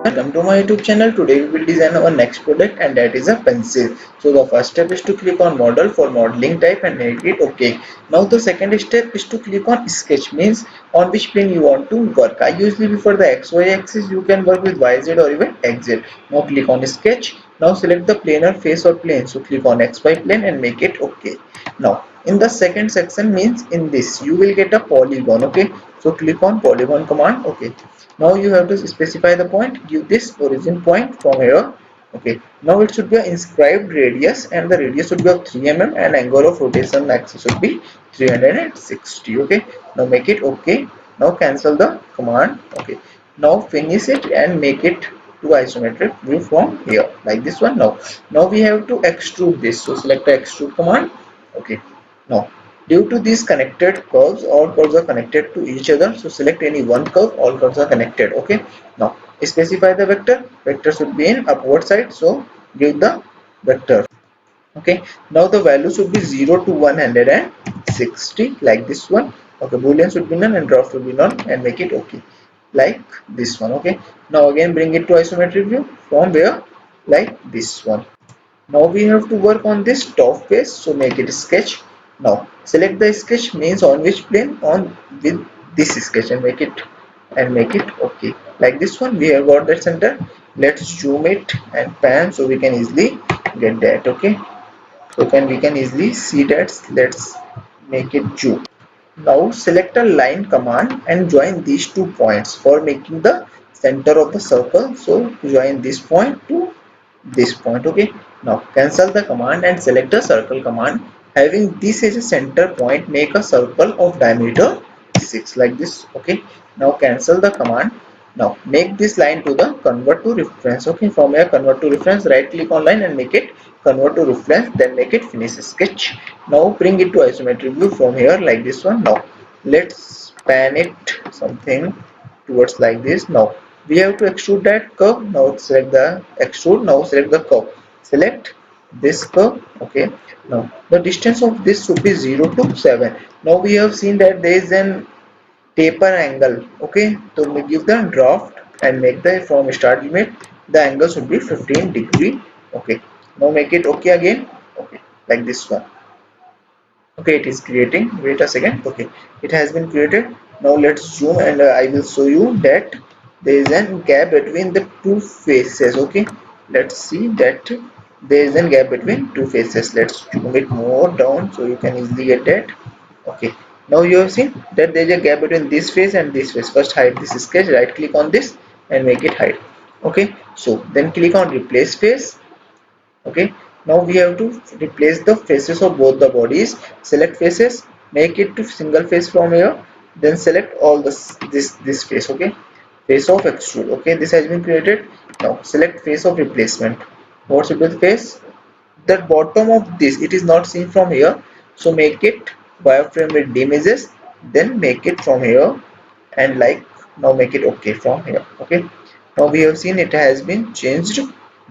Welcome to my YouTube channel. Today we will design our next product, and that is a pencil. So the first step is to click on model for modeling type and make it okay. Now the second step is to click on sketch, means on which plane you want to work. I usually prefer the XY axis. You can work with YZ or even XZ. Now click on sketch. Now select the planar face or plane. So click on XY plane and make it okay. Now in the second section, means in this you will get a polygon. Okay, so click on polygon command. Okay, now you have to specify the point, give this origin point from here. Okay, now it should be an inscribed radius, and the radius should be of 3 mm, and angle of rotation axis should be 360. Okay, now make it okay. Now cancel the command. Okay, now finish it and make it to isometric view from here like this one. Now we have to extrude this, so select the extrude command. Okay, now due to these connected curves, all curves are connected to each other, so select any one curve, all curves are connected. Okay, now specify the vector. Vector should be in upward side, so give the vector. Okay, now the value should be 0 to 160 like this one. Okay, boolean should be none and drop should be none, and make it okay like this one. Okay, now again bring it to isometric view from where, like this one. Now we have to work on this top face, so make it sketch. Now select the sketch, means on which plane, on with this sketch, and make it okay like this one. We have got that center. Let's zoom it and pan so we can easily get that. Okay, so we can easily see that. Let's make it zoom. Now select a line command and join these 2 points for making the center of the circle. So join this point to this point. Okay, now cancel the command and select the circle command. Having this as a center point, make a circle of diameter 6 like this. Okay, now cancel the command. Now make this line to the convert to reference. Okay, from here convert to reference, right click on line and make it convert to reference, then make it finish sketch. Now bring it to isometric view from here like this one. Now let's pan it something towards like this. Now we have to extrude that curve. Now select the extrude. Now select the curve, select this curve. Okay, now the distance of this should be 0 to 7. Now we have seen that there is an taper angle. Okay, so we give the draft and make the from start limit, the angle should be 15 degree. Okay, now make it okay again. Okay, like this one. Okay, it is creating, wait a second. Okay, it has been created. Now let's zoom and I will show you that there is a gap between the two faces. Okay, let's see that there is a gap between two faces. Let's zoom it more down so you can easily get that. Okay, now you have seen that there is a gap between this face and this face. First hide this sketch, right click on this and make it hide. Okay, so then click on replace face. Okay, now we have to replace the faces of both the bodies. Select faces, make it to single face from here, then select all this face. Okay, face of extrude. Okay, this has been created. Now select face of replacement. What should be the face? The bottom of this, it is not seen from here, so make it wireframe with images, then make it from here, and like, now make it okay from here. Okay, now we have seen it has been changed.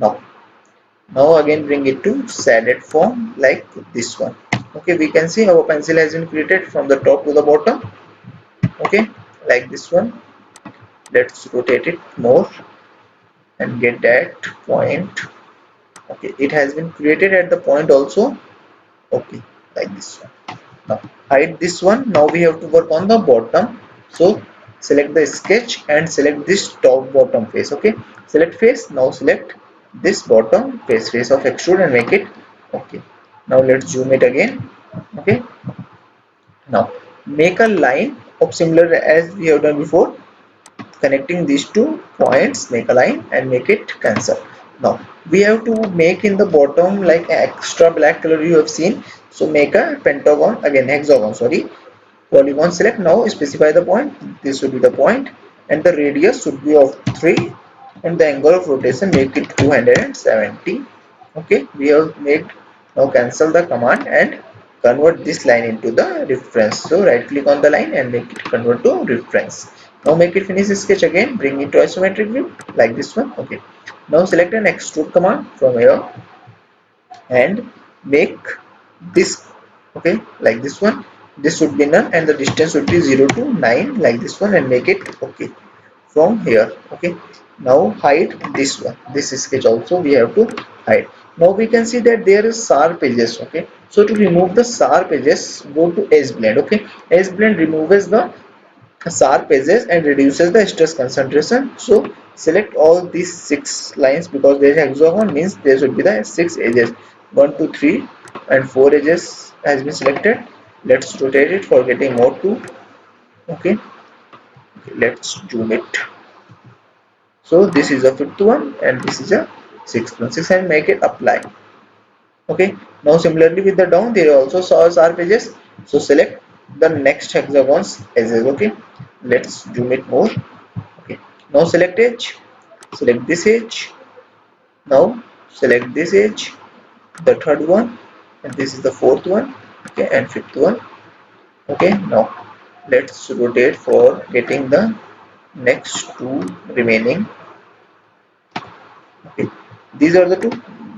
Now again bring it to shaded form like this one. Okay, we can see our pencil has been created from the top to the bottom. Okay, like this one. Let's rotate it more and get that point. Okay, it has been created at the point also. Okay, like this one. Now hide this one. Now we have to work on the bottom, so select the sketch and select this top bottom face. Okay, select face. Now select this bottom face, face of extrude, and make it okay. Now let's zoom it again. Okay, now make a line of similar as we have done before, connecting these 2 points. Make a line and make it cancel. Now we have to make in the bottom like extra black color you have seen, so make a pentagon, again hexagon, sorry, polygon. Select. Now specify the point, this should be the point, and the radius should be of 3, and the angle of rotation make it 270. Okay, we have made. Now cancel the command and convert this line into the reference. So right click on the line and make it convert to reference. Now make it finish sketch again, bring it to isometric view like this one. Okay, now select an extrude command from here and make this okay like this one. This should be none and the distance should be 0 to 9 like this one, and make it okay from here. Okay, now hide this one, this sketch also we have to hide. Now we can see that there is sharp edges. Okay, so to remove the sharp edges, go to edge blend. Okay, edge blend removes the sharp edges and reduces the stress concentration. So select all these 6 lines, because there is hexagon means there should be the 6 edges. 1 2 3 and 4 edges has been selected. Let's rotate it for getting more to. Okay, let's zoom it. So this is a fifth one and this is a sixth one. Six, and make it apply. Okay, now similarly with the down, they also saw sharp edges. So select the next hexagon's edges. Okay, let's zoom it more. Okay, now select edge, select this edge. Now select this edge, the third one, and this is the fourth one. Okay, and fifth one. Okay, now let's rotate for getting the next two remaining. Okay, these are the two.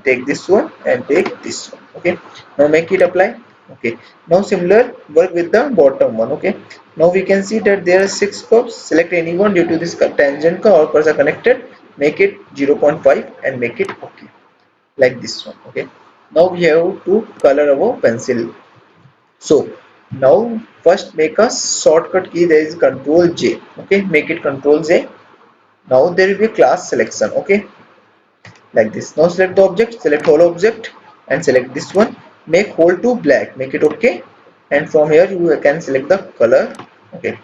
Take this one and take this one. Okay, now make it apply. Okay, now similar work with the bottom one. Okay, now we can see that there are 6 curves. Select any one due to this tangent curve or curves are connected. Make it 0.5 and make it okay, like this one. Okay, now we have to color our pencil. So now first make a shortcut key. There is Control J. Okay, make it Control J. Now there will be class selection. Okay, like this. Now select the object, select whole object and select this one. Make whole to black, make it okay. And from here you can select the color. Okay,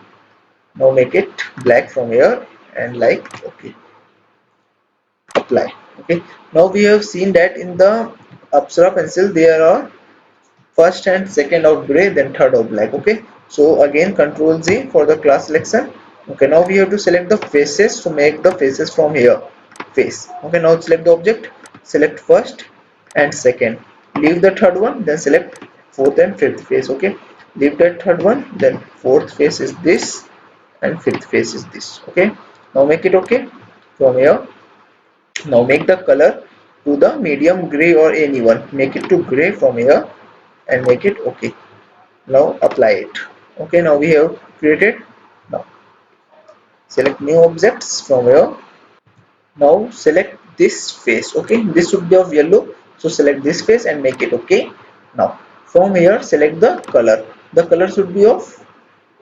now make it black from here and like okay, apply. Okay, now we have seen that in the Apsara pencil there are first and second of gray, then third of black. Okay, so again Control Z for the class selection. Okay, now we have to select the faces to make the faces from here. Face. Okay, now select the object, select first and second, leave the third one, then select fourth and fifth face. Okay, leave that third one, then fourth face is this and fifth face is this. Okay, now make it okay from here. Now make the color to the medium gray or anyone, make it to gray from here and make it okay. Now apply it. Okay, now we have created. Now select new objects from here. Now select this face. Okay, this should be of yellow, so select this face and make it okay. Now from here select the color. The color should be of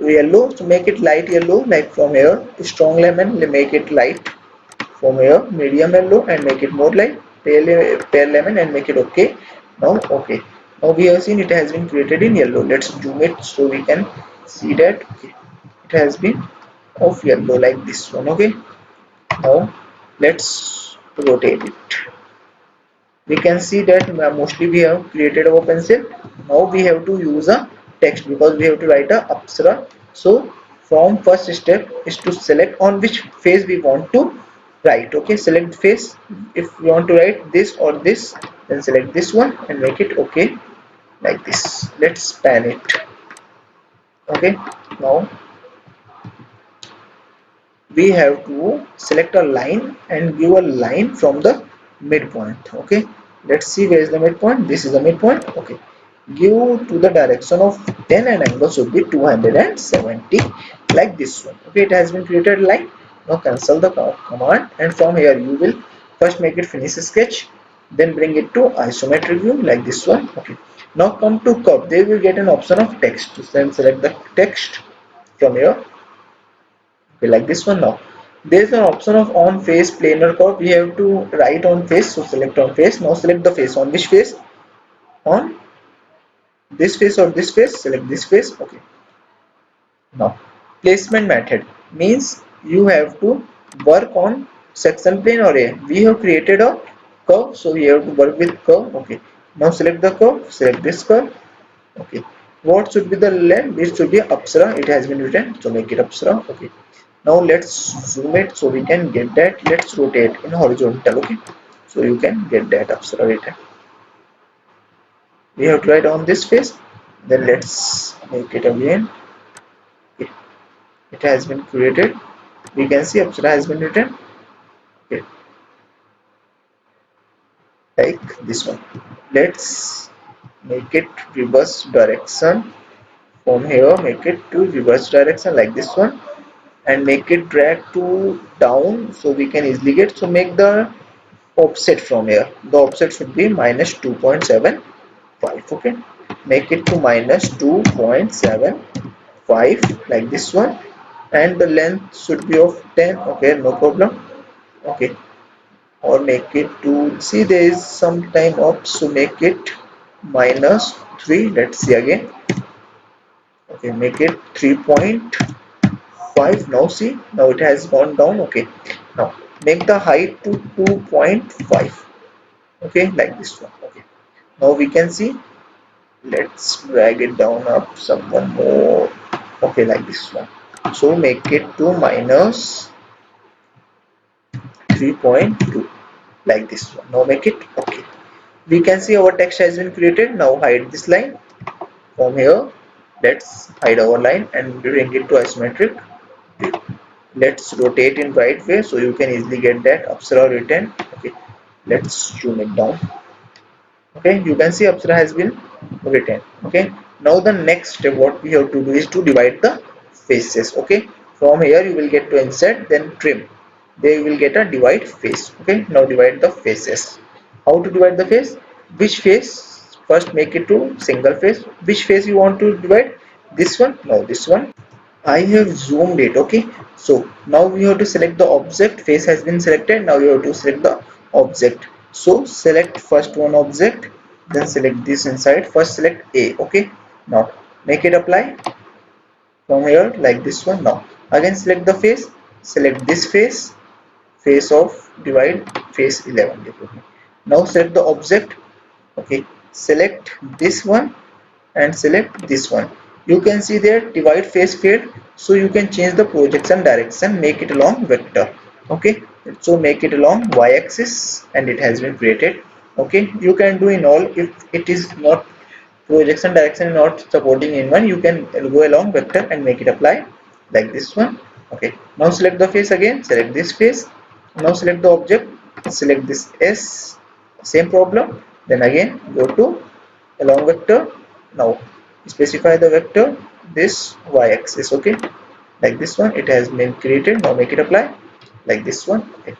yellow, so make it light yellow. Like from here strong lemon, make it light. From here medium yellow and make it more light. Pale lemon and make it okay. Now okay, now we have seen it has been created in yellow. Let's zoom it so we can see that. Okay, it has been of yellow like this one. Okay, now let's rotate it. We can see that mostly we have created our pencil. Now we have to use a text because we have to write a Apsara. So from first step is to select on which face we want to write. Okay, select face. If we want to write this or this, then select this one and make it okay, like this. Let's pan it. Okay, now we have to select a line and give a line from the midpoint. Okay, let's see where is the midpoint. This is the midpoint. Okay, give to the direction of 10 and angle should be 270, like this one. Okay, it has been created line. Now cancel the command and from here you will first make it finish sketch, then bring it to isometric view like this one. Okay, now come to curve. They will get an option of text, then select the text from here. Okay, like this one. Now there is an option of on face planar curve. We have to write on face, so select on face. Now select the face. On which face? On this face or this face? Select this face. Okay, now placement method means you have to work on section plane or a. We have created a curve, so we have to work with curve. Okay, now select the curve, select this curve. Okay, what should be the length? This should be Apsara. It has been written, so make it Apsara. Okay, now let's zoom it so we can get that. Let's rotate in horizontal. Okay, so you can get that Apsara written. We have to write on this face, then let's make it again. Okay, it has been created. We can see Apsara has been written. Okay, like this one. Let's make it reverse direction. From here make it to reverse direction like this one. and make it drag to down so we can easily get. So make the offset from here. The offset should be minus 2.75. Okay, make it to minus 2.75 like this one, and the length should be of 10. Okay, no problem. Okay, or make it to, see there is some time up, so make it minus 3. Let's see again. Okay, make it 3.5. Now see, now it has gone down. Okay, now make the height to 2.5. Okay, like this one. Okay, now we can see, let's drag it down up someone more. Okay, like this one. So make it to minus 3.2 like this one. Now make it okay. We can see our text has been created. Now hide this line from here. Let's hide our line and bring it to isometric. Let's rotate in right way so you can easily get that Apsara written. Okay, let's zoom it down. Okay, you can see Apsara has been written. Okay, now the next step what we have to do is to divide the faces. Okay, from here you will get to insert, then trim, there you will get a divide face. Okay, now divide the faces. How to divide the face? Which face? First make it to single face. Which face you want to divide? This one? No, this one. I have zoomed it. Okay, so now we have to select the object. Face has been selected. Now you have to select the object. So select first one object, then select this inside. First select A. Okay, now make it apply from here like this one. Now again select the face. Select this face, face of divide, face 11. Now select the object. Okay, select this one and select this one. You can see there divide face failed, so you can change the projection direction, make it along vector. Okay, so make it along y-axis and it has been created. Okay, you can do in all. If it is not projection direction not supporting in one, you can go along vector and make it apply like this one. Okay, now select the face again, select this face. Now select the object, select this S, same problem. Then again go to along vector. Now specify the vector, this y-axis. Okay, like this one, it has been created. Now make it apply like this one. Okay,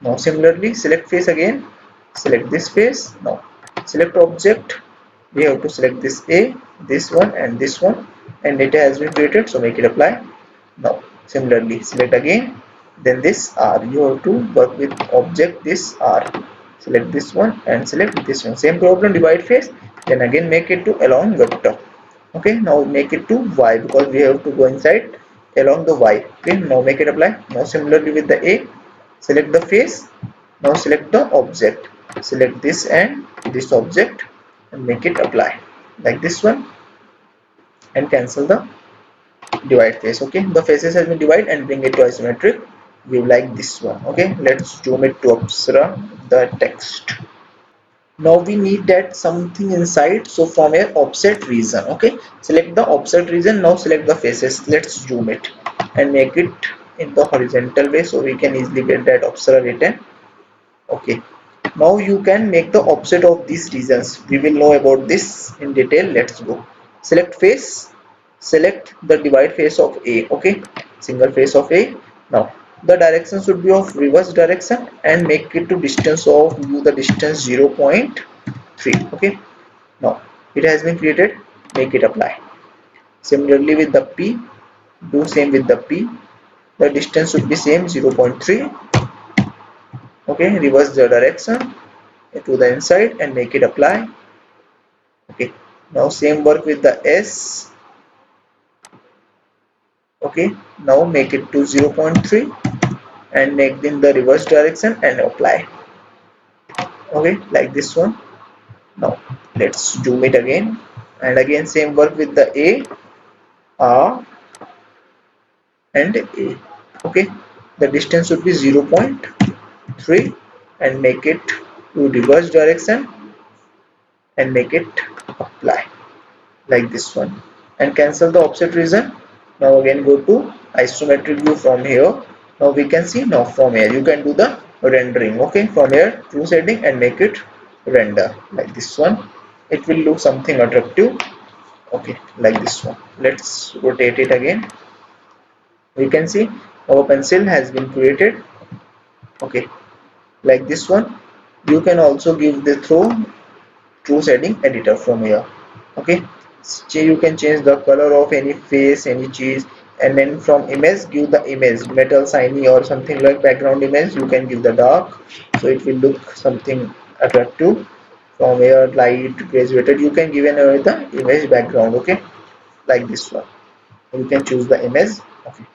now similarly select face again, select this face. Now select object, we have to select this A, this one and this one, and data has been created, so make it apply. Now similarly select again, then this R, you have to work with object this R. Select this one and select this one, same problem, divide face. Then again make it to along vector. Okay, now make it to Y because we have to go inside along the Y. Okay, now make it apply. Now similarly with the A, select the face. Now select the object, select this and this object and make it apply like this one and cancel the divide face. Okay, the faces has been divided and bring it to isometric view like this one. Okay, let's zoom it to Apsara the text. Now we need that something inside, so from here offset region. Okay, select the offset region. Now select the faces. Let's zoom it and make it in the horizontal way so we can easily get that Apsara written. Okay, now you can make the offset of these regions. We will know about this in detail. Let's go. Select face, select the divide face of A. Okay, single face of A. Now the direction should be of reverse direction and make it to distance of view, the distance 0.3. Okay, now it has been created, make it apply. Similarly with the P, do same with the P. The distance should be same 0.3. Okay, reverse the direction to the inside and make it apply. Okay, now same work with the S. Okay, now make it to 0.3 and make in the reverse direction and apply. Okay, like this one. Now let's zoom it again and again same work with the A, R and A. Okay, the distance should be 0.3 and make it to reverse direction and make it apply like this one and cancel the offset region. Now again go to isometric view from here. Now we can see, now from here you can do the rendering. Okay, from here true setting and make it render like this one. It will look something attractive. Okay, like this one. Let's rotate it again. We can see our pencil has been created. Okay, like this one. You can also give the throw to shading editor from here. Okay, you can change the color of any face, any cheese, and then from image give the image metal shiny or something like background image. You can give the dark, so it will look something attractive. From here light graduated, you can give the image background. Okay, like this one, you can choose the image. Okay,